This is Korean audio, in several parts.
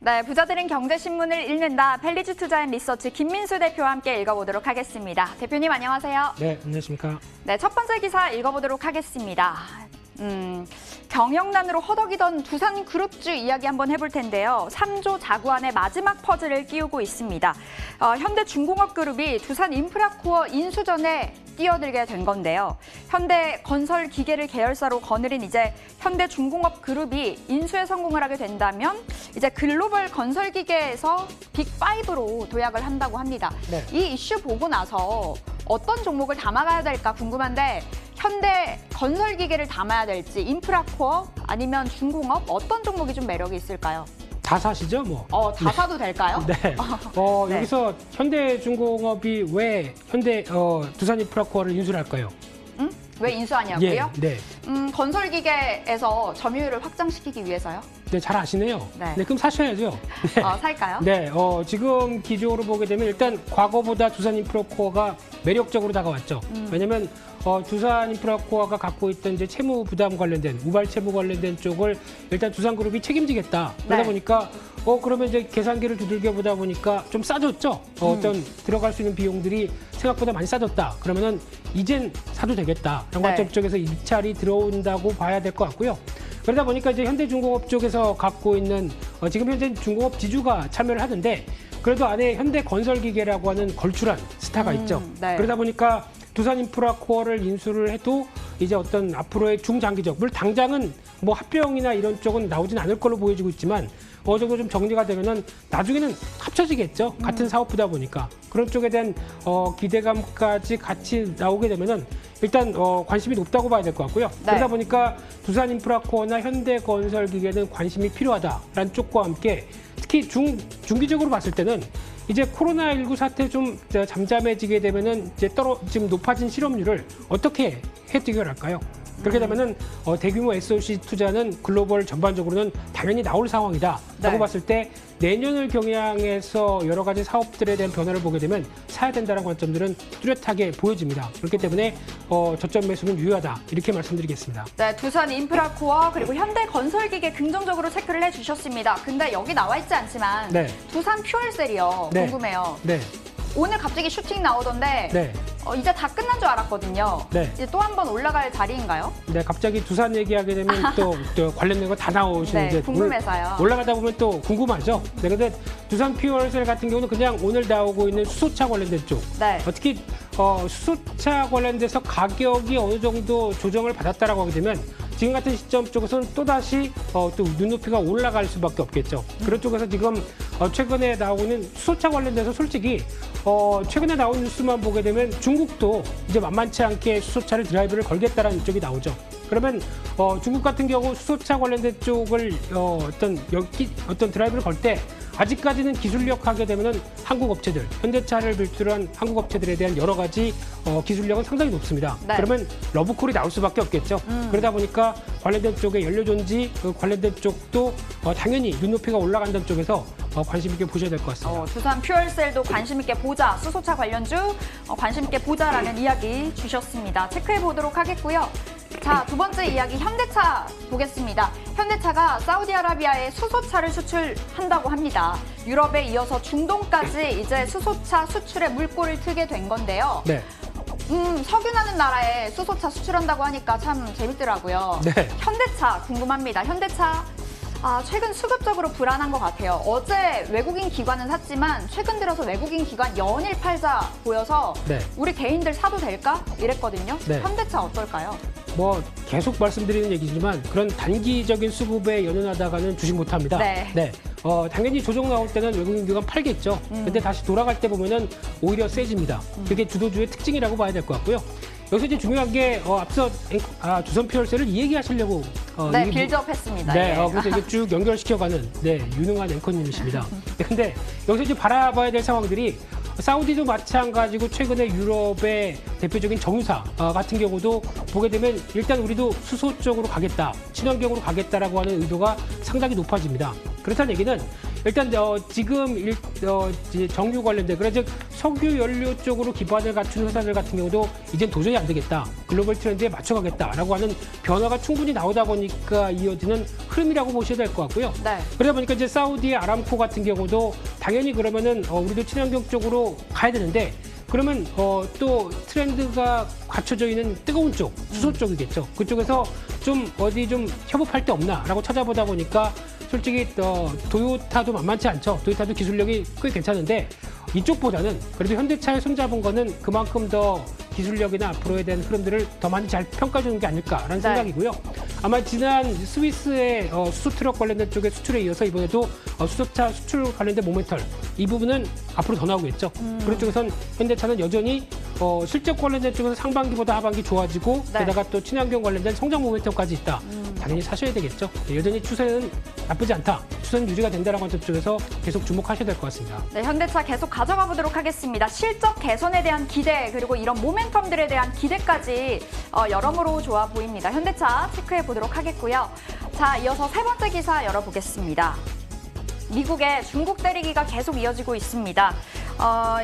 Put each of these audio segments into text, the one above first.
네, 부자들은 경제신문을 읽는다. 펠리즈 투자앤 리서치 김민수 대표와 함께 읽어보도록 하겠습니다. 대표님 안녕하세요. 네, 안녕하십니까. 네, 첫 번째 기사 읽어보도록 하겠습니다. 경영난으로 허덕이던 두산그룹주 이야기 한번 해볼 텐데요. 3조 자구안의 마지막 퍼즐을 끼우고 있습니다. 현대중공업그룹이 두산인프라코어 인수전에 뛰어들게 된 건데요. 현대건설기계를 계열사로 거느린 이제 현대중공업그룹이 인수에 성공을 하게 된다면 이제 글로벌 건설기계에서 빅5로 도약을 한다고 합니다. 네. 이 이슈 보고 나서 어떤 종목을 담아가야 될까 궁금한데 현대 건설기계를 담아야 될지 인프라코어 아니면 중공업 어떤 종목이 좀 매력이 있을까요? 다 사시죠, 뭐. 다 사도 될까요? 네. 네. 여기서 현대중공업이 왜 두산인프라코어를 인수를 할까요? 왜 인수하냐고요? 예, 네. 건설기계에서 점유율을 확장시키기 위해서요? 네, 잘 아시네요. 네. 네, 그럼 사셔야죠. 네. 살까요? 네, 지금 기조로 보게 되면 일단 과거보다 두산인프라코어가 매력적으로 다가왔죠. 왜냐면 두산인프라코어가 갖고 있던 이제 채무 부담 관련된 우발 채무 관련된 쪽을 일단 두산그룹이 책임지겠다. 그러다 네. 보니까 그러면 이제 계산기를 두들겨 보다 보니까 좀 싸졌죠. 어떤 들어갈 수 있는 비용들이 생각보다 많이 싸졌다. 그러면은 이젠 사도 되겠다. 라는 관점 쪽에서 입찰이 들어온다고 봐야 될 것 같고요. 그러다 보니까 이제 현대중공업 쪽에서 갖고 있는 지금 현재 중공업 지주가 참여를 하는데 그래도 안에 현대건설기계라고 하는 걸출한 스타가 있죠. 네. 그러다 보니까 두산인프라코어를 인수를 해도 이제 어떤 앞으로의 중장기적, 물론 당장은 뭐 합병이나 이런 쪽은 나오진 않을 걸로 보여지고 있지만 어느 정도 좀 정리가 되면은 나중에는 합쳐지겠죠. 같은 사업부다 보니까 그런 쪽에 대한 기대감까지 같이 나오게 되면은 일단 관심이 높다고 봐야 될 것 같고요. 네. 그러다 보니까 두산인프라코어나 현대건설기계는 관심이 필요하다라는 쪽과 함께 특히 중기적으로 봤을 때는 이제 코로나19 사태 좀 잠잠해지게 되면은 이제 지금 높아진 실업률을 어떻게 해결할까요? 그렇게 되면은 대규모 SOC 투자는 글로벌 전반적으로는 당연히 나올 상황이다라고 네. 봤을 때 내년을 경향해서 여러 가지 사업들에 대한 변화를 보게 되면 사야 된다는 관점들은 뚜렷하게 보여집니다. 그렇기 때문에 저점 매수는 유효하다 이렇게 말씀드리겠습니다. 네, 두산인프라코어 그리고 현대건설기계 긍정적으로 체크를 해주셨습니다. 근데 여기 나와 있지 않지만 네. 두산퓨얼셀이요. 네. 궁금해요. 네, 오늘 갑자기 슈팅 나오던데 네, 이제 다 끝난 줄 알았거든요. 네. 이제 또 한 번 올라갈 자리인가요? 네. 갑자기 두산 얘기하게 되면 또 관련된 거 다 나오시는데 네, 궁금해서요. 올라가다 보면 또 궁금하죠. 네, 근데 두산 퓨얼셀 같은 경우는 그냥 오늘 나오고 있는 수소차 관련된 쪽. 네. 특히 수소차 관련돼서 가격이 어느 정도 조정을 받았다라고 하게 되면 지금 같은 시점 쪽에서는 또다시 또 눈높이가 올라갈 수밖에 없겠죠. 그런 쪽에서 지금 최근에 나오는 수소차 관련돼서 솔직히 최근에 나온 뉴스만 보게 되면 중국도 이제 만만치 않게 수소차를 드라이브를 걸겠다라는 쪽이 나오죠. 그러면 중국 같은 경우 수소차 관련된 쪽을 어떤 드라이브를 걸 때 아직까지는 기술력 하게 되면은 한국 업체들, 현대차를 비롯한 한국 업체들에 대한 여러 가지 기술력은 상당히 높습니다. 네. 그러면 러브콜이 나올 수밖에 없겠죠. 그러다 보니까 관련된 쪽에 연료전지 관련된 쪽도 당연히 눈높이가 올라간다는 쪽에서 관심 있게 보셔야 될 것 같습니다. 두산 퓨얼셀도 관심 있게 보자. 수소차 관련주 관심 있게 보자라는 이야기 주셨습니다. 체크해 보도록 하겠고요. 자, 두 번째 이야기 현대차 보겠습니다. 현대차가 사우디아라비아에 수소차를 수출한다고 합니다. 유럽에 이어서 중동까지 이제 수소차 수출에 물꼬를 트게 된 건데요. 네. 석유나는 나라에 수소차 수출한다고 하니까 참 재밌더라고요. 네. 현대차 궁금합니다. 현대차 최근 수급적으로 불안한 것 같아요. 어제 외국인 기관은 샀지만 최근 들어서 외국인 기관 연일 팔자 보여서 네. 우리 개인들 사도 될까? 이랬거든요. 네. 현대차 어떨까요? 계속 말씀드리는 얘기지만 그런 단기적인 수급에 연연하다가는 주식 못합니다. 네. 당연히 조정 나올 때는 외국인 기관 팔겠죠. 근데 다시 돌아갈 때 보면은 오히려 세집니다. 그게 주도주의 특징이라고 봐야 될 것 같고요. 여기서 이제 중요한 게 앞서 두산 퓨얼셀을 이 얘기하시려고 네, 빌드업 했습니다. 네, 예. 그래서 이게 쭉 연결시켜가는 유능한 앵커님이십니다. 근데 여기서 이제 바라봐야 될 상황들이 사우디도 마찬가지고 최근에 유럽의 대표적인 정유사 같은 경우도 보게 되면 일단 우리도 수소 쪽으로 가겠다, 친환경으로 가겠다라고 하는 의도가 상당히 높아집니다. 그렇다는 얘기는 일단 지금 이제 정유 관련된 그래서 석유 연료 쪽으로 기반을 갖춘 회사들 같은 경우도 이젠 도저히 안 되겠다. 글로벌 트렌드에 맞춰가겠다라고 하는 변화가 충분히 나오다 보니까 이어지는 흐름이라고 보셔야 될 것 같고요. 네. 그러다 보니까 이제 사우디의 아람코 같은 경우도 당연히 그러면은 우리도 친환경 쪽으로 가야 되는데 그러면 또 트렌드가 갖춰져 있는 뜨거운 쪽, 수소 쪽이겠죠. 그쪽에서 좀 어디 좀 협업할 데 없나라고 찾아보다 보니까 솔직히 도요타도 만만치 않죠. 도요타도 기술력이 꽤 괜찮은데 이쪽보다는 그래도 현대차에 손잡은 거는 그만큼 더 기술력이나 앞으로에 대한 흐름들을 더 많이 잘 평가해주는 게 아닐까라는 생각이고요. 아마 지난 스위스의 수소 트럭 관련된 쪽의 수출에 이어서 이번에도 수소차 수출 관련된 모멘털 이 부분은 앞으로 더 나오겠죠. 그런 쪽에선 현대차는 여전히 실적 관련된 쪽에서 상반기보다 하반기 좋아지고 게다가 또 친환경 관련된 성장 모멘텀까지 있다. 당연히 사셔야 되겠죠. 여전히 추세는 나쁘지 않다. 추세는 유지가 된다라는 관점 쪽에서 계속 주목하셔야 될 것 같습니다. 네, 현대차 계속 가져가 보도록 하겠습니다. 실적 개선에 대한 기대 그리고 이런 모멘텀들에 대한 기대까지 여러모로 좋아 보입니다. 현대차 체크해 보도록 하겠고요. 자, 이어서 세 번째 기사 열어보겠습니다. 미국의 중국 때리기가 계속 이어지고 있습니다.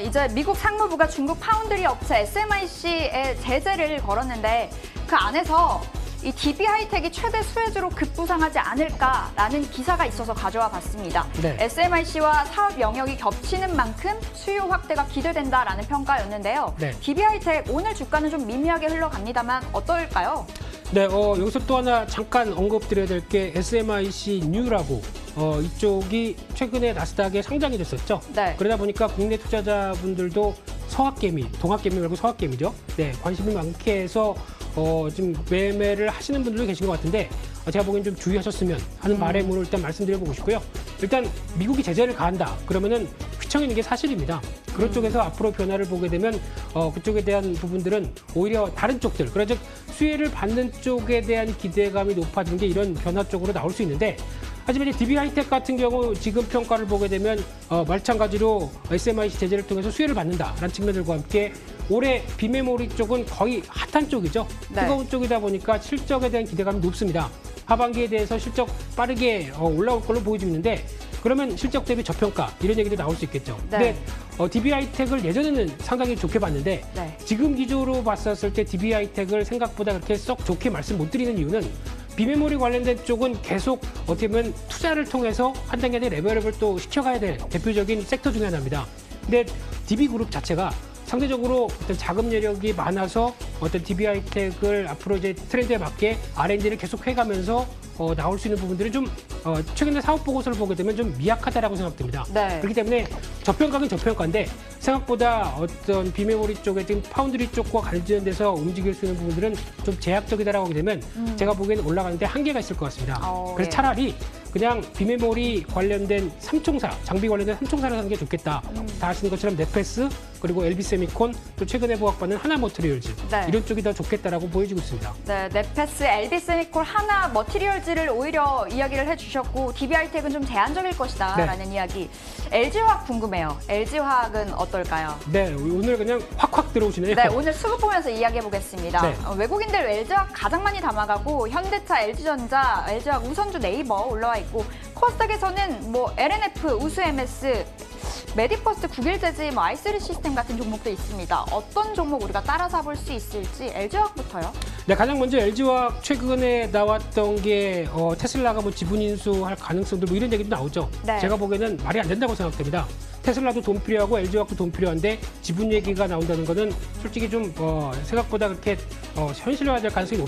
이제 미국 상무부가 중국 파운드리 업체 SMIC에 제재를 걸었는데 그 안에서 이 DB 하이텍이 최대 수혜주로 급부상하지 않을까라는 기사가 있어서 가져와 봤습니다. 네. SMIC와 사업 영역이 겹치는 만큼 수요 확대가 기대된다라는 평가였는데요. 네. DB 하이텍 오늘 주가는 좀 미미하게 흘러갑니다만 어떨까요? 네, 여기서 또 하나 잠깐 언급드려야 될 게 SMIC 뉴라고 이쪽이 최근에 나스닥에 상장이 됐었죠. 네. 그러다 보니까 국내 투자자분들도 서학개미, 동학개미 말고 서학개미죠. 네, 관심이 많게 해서 지금 매매를 하시는 분들도 계신 것 같은데 제가 보기엔 좀 주의하셨으면 하는 바람으로 일단 말씀드려보고 싶고요. 일단 미국이 제재를 가한다. 그러면은 휘청이는 게 사실입니다. 그런 쪽에서 앞으로 변화를 보게 되면 그쪽에 대한 부분들은 오히려 다른 쪽들, 그러즉 수혜를 받는 쪽에 대한 기대감이 높아지는 게 이런 변화 쪽으로 나올 수 있는데 하지만 이제 DB 하이텍 같은 경우 지금 평가를 보게 되면 마찬가지로 SMIC 제재를 통해서 수혜를 받는다라는 측면들과 함께 올해 비메모리 쪽은 거의 핫한 쪽이죠. 네. 뜨거운 쪽이다 보니까 실적에 대한 기대감이 높습니다. 하반기에 대해서 실적 빠르게 올라올 걸로 보여지는데 그러면 실적 대비 저평가 이런 얘기도 나올 수 있겠죠. 네. 근데 DB 하이텍을 예전에는 상당히 좋게 봤는데 네. 지금 기조로 봤었을 때 DB 하이텍을 생각보다 그렇게 썩 좋게 말씀 못 드리는 이유는 비메모리 관련된 쪽은 계속 어떻게 보면 투자를 통해서 한 단계 더 레벨업을 또 시켜가야 될 대표적인 섹터 중에 하나입니다. 근데 DB 그룹 자체가 상대적으로 어떤 자금 여력이 많아서 어떤 DB 하이텍을 앞으로 이제 트렌드에 맞게 R&D를 계속 해가면서 나올 수 있는 부분들이 좀 최근에 사업 보고서를 보게 되면 좀 미약하다라고 생각됩니다. 네. 그렇기 때문에 저평가는 저평가인데 생각보다 어떤 비메모리 쪽에 지금 파운드리 쪽과 관련돼서 움직일 수 있는 부분들은 좀 제약적이다라고 하게 되면 제가 보기에는 올라가는데 한계가 있을 것 같습니다. 그래서 예. 차라리 그냥 비메모리 관련된 삼총사, 장비 관련된 삼총사를 하는 게 좋겠다. 다 아시는 것처럼 네페스, 그리고 LB세미콘, 또 최근에 부각받는 하나머티리얼즈 네. 이런 쪽이 더 좋겠다라고 보여지고 있습니다. 네, 네페스, LB세미콘, 하나 머티리얼즈를 오히려 이야기를 해주셨고 DB 하이텍은 좀 제한적일 것이다라는 이야기. LG화학 궁금해요. LG화학은 어떨까요? 네, 오늘 그냥 확확 들어오시네요. 네, 오늘 수급 보면서 이야기해 보겠습니다. 네. 외국인들 LG화학 가장 많이 담아가고 현대차, LG전자, LG화학, 우선주, 네이버 올라와 있고 코스닥에서는 뭐 LNF, 우수 MS, 메디퍼스트, 국일재지, 뭐 i3 시스템 같은 종목도 있습니다. 어떤 종목 우리가 따라잡을 볼 수 있을지 LG화학부터요. 네, 가장 먼저 LG화학 최근에 나왔던 게 테슬라가 뭐 지분 인수할 가능성들 뭐 이런 얘기도 나오죠. 네. 제가 보기에는 말이 안 된다고 생각됩니다. 테슬라도 돈 필요하고 LG화학도 돈 필요한데 지분 얘기가 나온다는 거는 솔직히 좀 생각보다 그렇게 현실화될 가능성이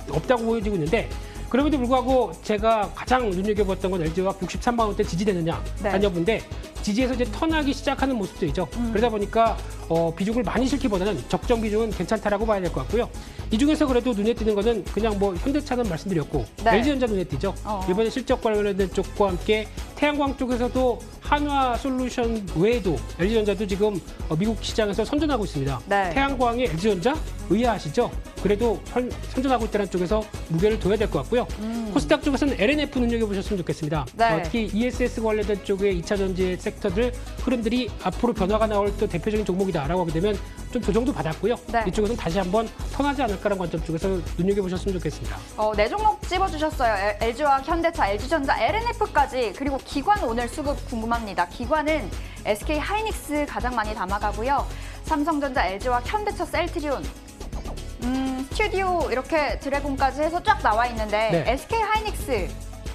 없다고 보여지고 있는데 그럼에도 불구하고 제가 가장 눈여겨봤던 건 LG화학 63만 원대 지지되느냐 네. 한 여부인데 지지에서 이제 턴하기 시작하는 모습들이죠. 그러다 보니까 비중을 많이 실기보다는 적정 비중은 괜찮다라고 봐야 될 것 같고요. 이 중에서 그래도 눈에 띄는 거는 그냥 뭐 현대차는 말씀드렸고 네. LG전자 눈에 띄죠. 이번에 실적 관련된 쪽과 함께 태양광 쪽에서도 한화솔루션 외에도 LG전자도 지금 미국 시장에서 선전하고 있습니다. 네. 태양광의 LG전자 의아하시죠? 그래도 선전하고 있다는 쪽에서 무게를 둬야 될 것 같고요. 코스닥 쪽에서는 LNF 눈여겨보셨으면 좋겠습니다. 네. 특히 ESS 관련된 쪽의 2차 전지 섹터들 흐름들이 앞으로 변화가 나올 또 대표적인 종목이다라고 하게 되면 좀 조정도 받았고요. 네. 이쪽에서는 다시 한번 턴하지 않을까라는 관점 쪽에서 눈여겨보셨으면 좋겠습니다. 네 종목 찝어주셨어요. LG화학, 현대차, LG전자, LNF까지. 그리고 기관 오늘 수급 궁금합니다. 기관은 SK 하이닉스 가장 많이 담아가고요. 삼성전자, LG화학, 현대차, 셀트리온, 스튜디오 이렇게 드래곤까지 해서 쫙 나와 있는데 네. SK 하이닉스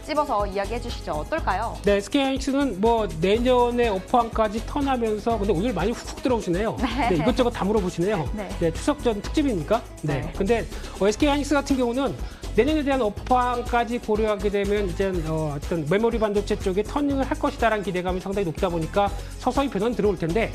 찝어서 이야기해 주시죠. 어떨까요? 네, SK하이닉스는 뭐 내년에 업황까지 턴하면서 근데 오늘 많이 훅훅 들어오시네요. 네. 이것저것 다 물어보시네요. 네. 추석 전 특집입니까? 네. 네. 근데 SK하이닉스 같은 경우는 내년에 대한 업황까지 고려하게 되면 이제 어떤 메모리 반도체 쪽에 터닝을 할 것이다라는 기대감이 상당히 높다 보니까 서서히 변화는 들어올 텐데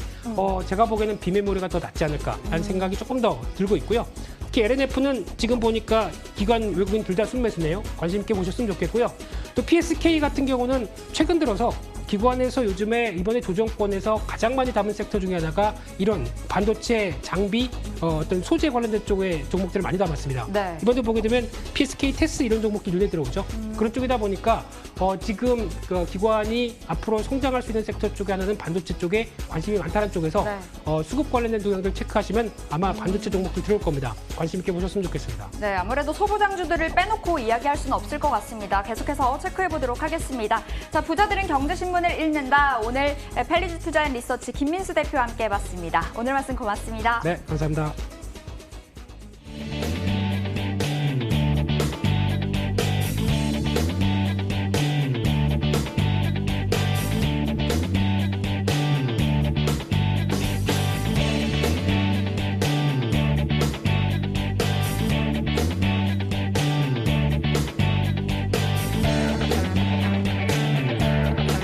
제가 보기에는 비메모리가 더 낫지 않을까라는 생각이 조금 더 들고 있고요. 특히 LNF는 지금 보니까 기관 외국인 둘 다 순매수네요. 관심 있게 보셨으면 좋겠고요. 또 PSK 같은 경우는 최근 들어서 기관에서 요즘에 이번에 조정권에서 가장 많이 담은 섹터 중에 하나가 이런 반도체 장비 어떤 소재 관련된 쪽의 종목들을 많이 담았습니다. 네. 이번에 보게 되면 PSK, 테스 이런 종목들이 눈에 들어오죠. 그런 쪽이다 보니까 지금 그 기관이 앞으로 성장할 수 있는 섹터 쪽에 하나는 반도체 쪽에 관심이 많다는 쪽에서 네. 수급 관련된 동향들 체크하시면 아마 반도체 종목들 들어올 겁니다. 관심 있게 보셨으면 좋겠습니다. 네, 아무래도 소부장주들을 빼놓고 이야기할 수는 없을 것 같습니다. 계속해서 체크해 보도록 하겠습니다. 자, 부자들은 경제신문을 읽는다. 오늘 펠리즈 투자앤리서치 김민수 대표와 함께 해봤습니다. 오늘 말씀 고맙습니다. 네, 감사합니다.